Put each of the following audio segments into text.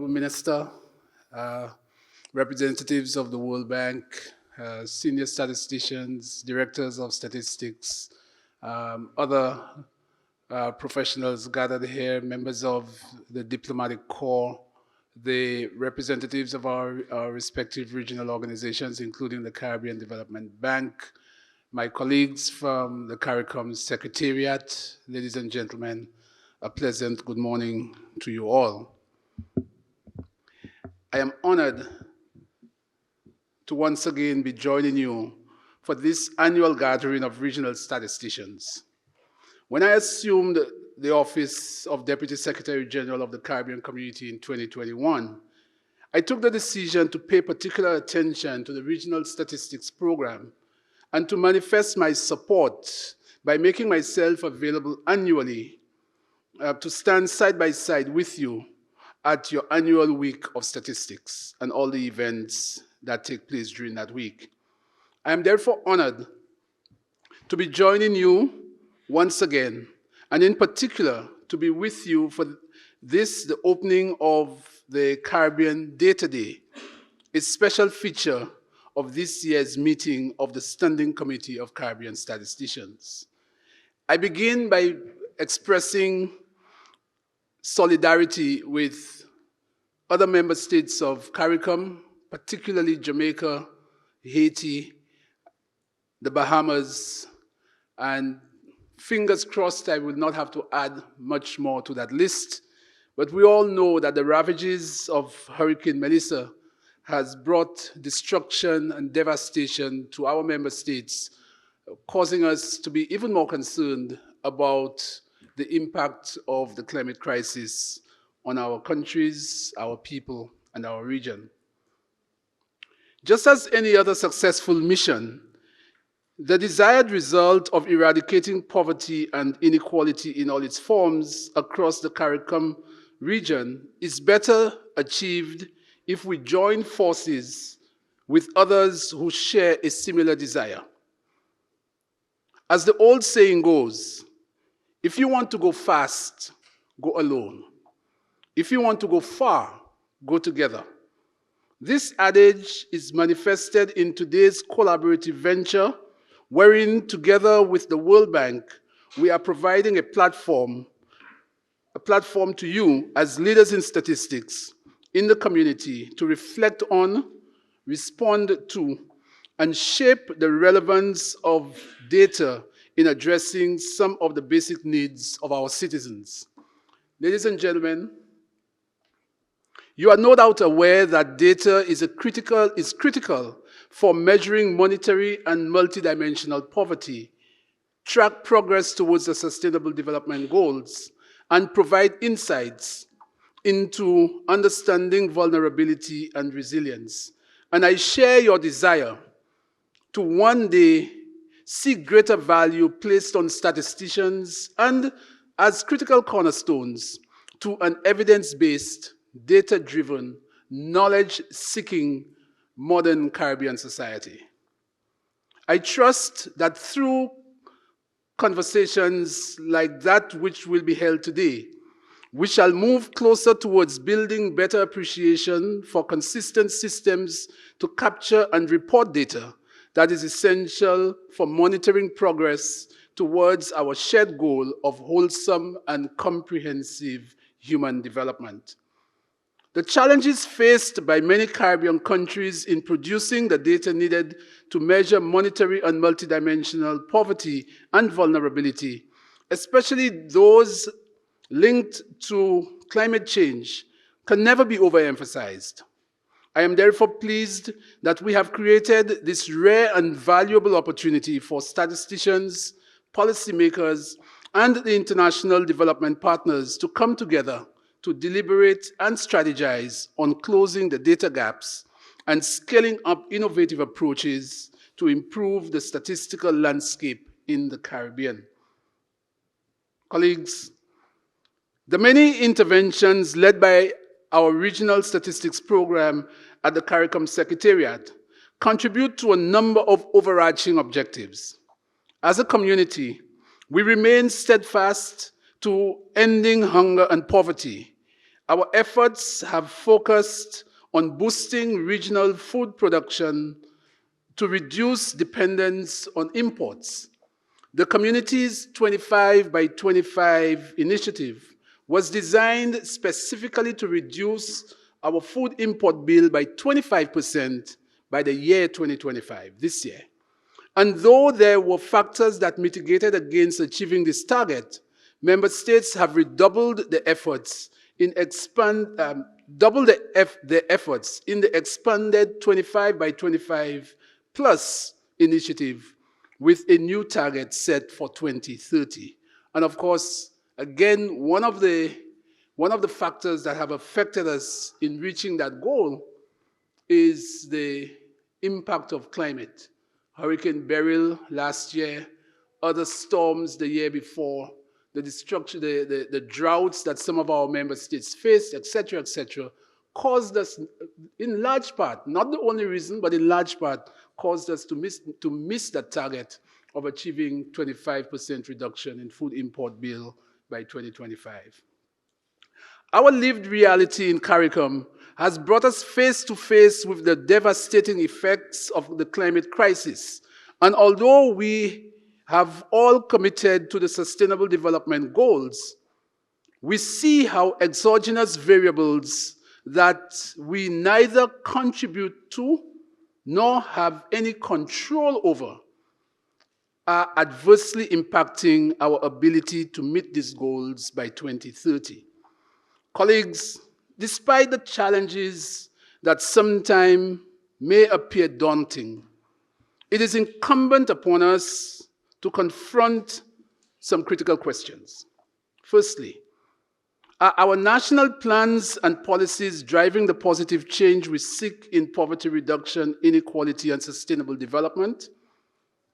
Honorable Minister, uh, representatives of the World Bank, senior statisticians, directors of statistics, other professionals gathered here, members of the diplomatic corps, the representatives of our respective regional organizations, including the Caribbean Development Bank, my colleagues from the CARICOM Secretariat, ladies and gentlemen, a pleasant good morning to you all. I am honored to once again be joining you for this annual gathering of regional statisticians. When I assumed the office of Deputy Secretary General of the Caribbean Community in 2021, I took the decision to pay particular attention to the Regional Statistics Program and to manifest my support by making myself available annually to stand side by side with you at your annual week of statistics and all the events that take place during that week. I am therefore honored to be joining you once again, and in particular, to be with you for this, the opening of the Caribbean Data Day, a special feature of this year's meeting of the Standing Committee of Caribbean Statisticians. I begin by expressing solidarity with other member states of CARICOM, particularly Jamaica, Haiti, the Bahamas, and fingers crossed I will not have to add much more to that list, but we all know that the ravages of Hurricane Melissa has brought destruction and devastation to our member states, causing us to be even more concerned about the impact of the climate crisis on our countries, our people, and our region. Just as any other successful mission, the desired result of eradicating poverty and inequality in all its forms across the CARICOM region is better achieved if we join forces with others who share a similar desire. As the old saying goes, if you want to go fast, go alone. If you want to go far, go together. This adage is manifested in today's collaborative venture, wherein together with the World Bank, we are providing a platform to you as leaders in statistics in the community to reflect on, respond to, and shape the relevance of data in addressing some of the basic needs of our citizens. Ladies and gentlemen, you are no doubt aware that data is critical for measuring monetary and multidimensional poverty, track progress towards the Sustainable Development Goals, and provide insights into understanding vulnerability and resilience. And I share your desire to one day see greater value placed on statisticians and as critical cornerstones to an evidence-based, data-driven, knowledge-seeking modern Caribbean society. I trust that through conversations like that which will be held today, we shall move closer towards building better appreciation for consistent systems to capture and report data that is essential for monitoring progress towards our shared goal of wholesome and comprehensive human development. The challenges faced by many Caribbean countries in producing the data needed to measure monetary and multidimensional poverty and vulnerability, especially those linked to climate change, can never be overemphasized. I am therefore pleased that we have created this rare and valuable opportunity for statisticians, policymakers, and the international development partners to come together to deliberate and strategize on closing the data gaps and scaling up innovative approaches to improve the statistical landscape in the Caribbean. Colleagues, the many interventions led by our regional statistics program at the CARICOM Secretariat contribute to a number of overarching objectives. As a community, we remain steadfast to ending hunger and poverty Our efforts have focused on boosting regional food production to reduce dependence on imports. The Community's 25 by 25 initiative was designed specifically to reduce our food import bill by 25% by the year 2025, this year. And though there were factors that mitigated against achieving this target, member states have redoubled the efforts in the efforts in the expanded 25 by 25 plus initiative with a new target set for 2030. And of course, again, one of the factors that have affected us in reaching that goal is the impact of climate. Hurricane Beryl last year, other storms the year before, the destruction, the droughts that some of our member states faced, etc., caused us, in large part, not the only reason, but in large part, caused us to miss that target of achieving 25% reduction in food import bill by 2025. Our lived reality in CARICOM has brought us face to face with the devastating effects of the climate crisis. And although we have all committed to the Sustainable Development Goals, we see how exogenous variables that we neither contribute to nor have any control over are adversely impacting our ability to meet these goals by 2030. Colleagues, despite the challenges that sometimes may appear daunting, it is incumbent upon us to confront some critical questions. Firstly, are our national plans and policies driving the positive change we seek in poverty reduction, inequality, and sustainable development?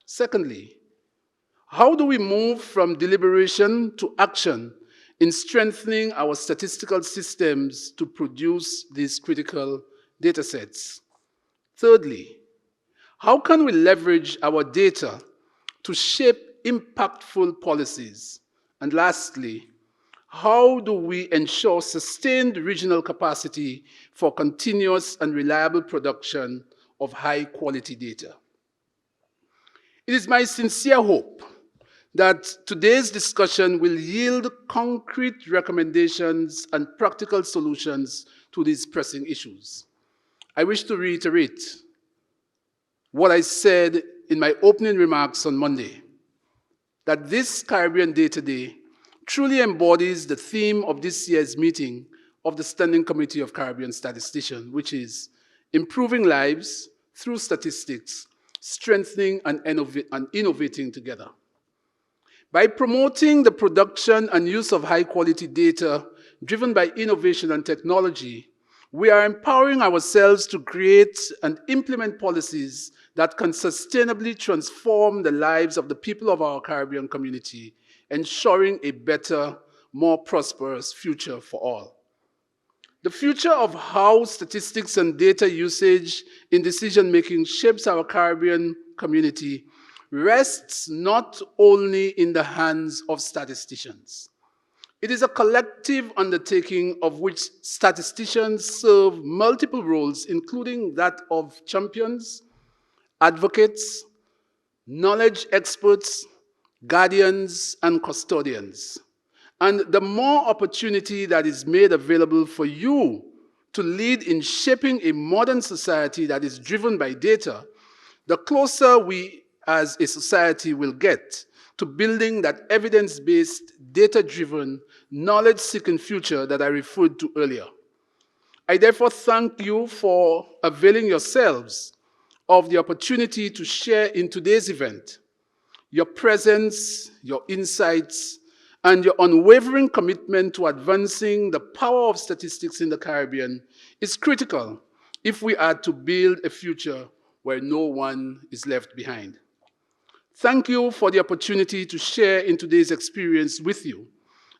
Secondly, how do we move from deliberation to action in strengthening our statistical systems to produce these critical data sets? Thirdly, how can we leverage our data to shape impactful policies? And lastly, how do we ensure sustained regional capacity for continuous and reliable production of high-quality data? It is my sincere hope that today's discussion will yield concrete recommendations and practical solutions to these pressing issues. I wish to reiterate what I said in my opening remarks on Monday, that this Caribbean Data Day truly embodies the theme of this year's meeting of the Standing Committee of Caribbean Statisticians, which is improving lives through statistics, strengthening and innovating together. By promoting the production and use of high-quality data driven by innovation and technology, we are empowering ourselves to create and implement policies that can sustainably transform the lives of the people of our Caribbean community, ensuring a better, more prosperous future for all. The future of how statistics and data usage in decision-making shapes our Caribbean community rests not only in the hands of statisticians. It is a collective undertaking of which statisticians serve multiple roles, including that of champions, advocates, knowledge experts, guardians, and custodians. And the more opportunity that is made available for you to lead in shaping a modern society that is driven by data, the closer we as a society will get to building that evidence-based, data-driven, knowledge-seeking future that I referred to earlier. I therefore thank you for availing yourselves of the opportunity to share in today's event. Your presence, your insights, and your unwavering commitment to advancing the power of statistics in the Caribbean is critical if we are to build a future where no one is left behind. Thank you for the opportunity to share in today's experience with you.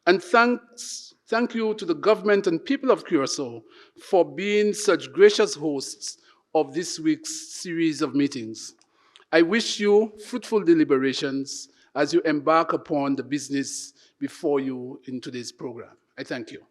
And thank you to the government and people of Curacao for being such gracious hosts of this week's series of meetings. I wish you fruitful deliberations as you embark upon the business before you in today's program. I thank you.